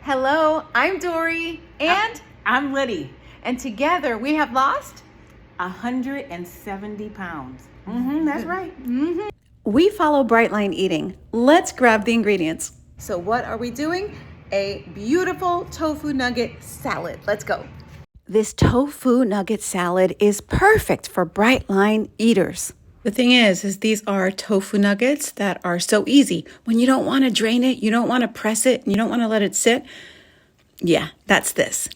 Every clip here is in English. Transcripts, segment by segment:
Hello, I'm Dory, and I'm Lydia. And together we have lost 170 pounds. That's right. We follow Brightline Eating. Let's grab the ingredients. So what are we doing? A beautiful tofu nugget salad. Let's go. This tofu nugget salad is perfect for Brightline eaters. The thing is these are tofu nuggets that are so easy. When you don't want to drain it, you don't want to press it, and you don't want to let it sit. Yeah, that's this.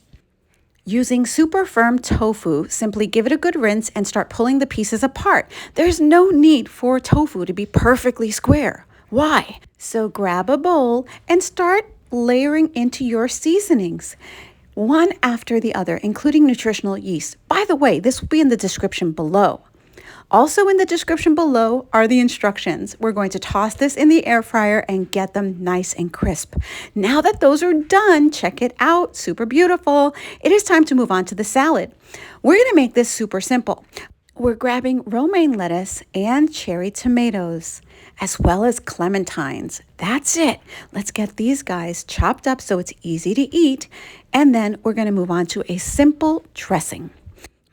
Using super firm tofu, simply give it a good rinse and start pulling the pieces apart. There's no need for tofu to be perfectly square. Why? So grab a bowl and start layering into your seasonings, one after the other, including nutritional yeast. By the way, this will be in the description below. Also in the description below are the instructions. We're going to toss this in the air fryer and get them nice and crisp. Now that those are done, check it out, super beautiful. It is time to move on to the salad. We're gonna make this super simple. We're grabbing romaine lettuce and cherry tomatoes, as well as clementines. That's it. Let's get these guys chopped up so it's easy to eat. And then we're gonna move on to a simple dressing.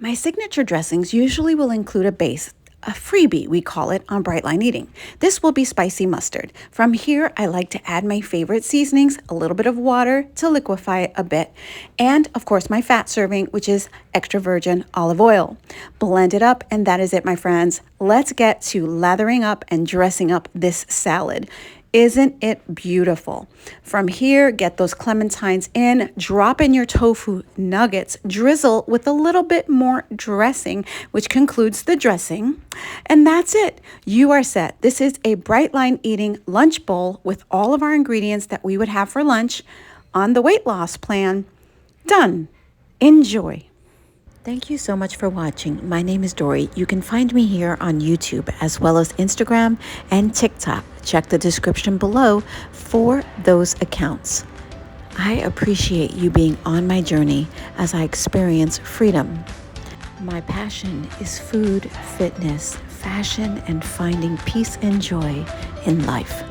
My signature dressings usually will include a base, a freebie we call it on Brightline Eating. This will be spicy mustard. From here, I like to add my favorite seasonings, a little bit of water to liquefy it a bit, and of course my fat serving, which is extra virgin olive oil. Blend it up, and that is it, my friends. Let's get to lathering up and dressing up this salad. Isn't it beautiful? From here, get those clementines in, drop in your tofu nuggets, drizzle with a little bit more dressing, which concludes the dressing. And that's it. You are set. This is a Brightline Eating lunch bowl with all of our ingredients that we would have for lunch on the weight loss plan. Done. Enjoy. Thank you so much for watching. My name is Dory. You can find me here on YouTube as well as Instagram and TikTok. Check the description below for those accounts. I appreciate you being on my journey as I experience freedom. My passion is food, fitness, fashion, and finding peace and joy in life.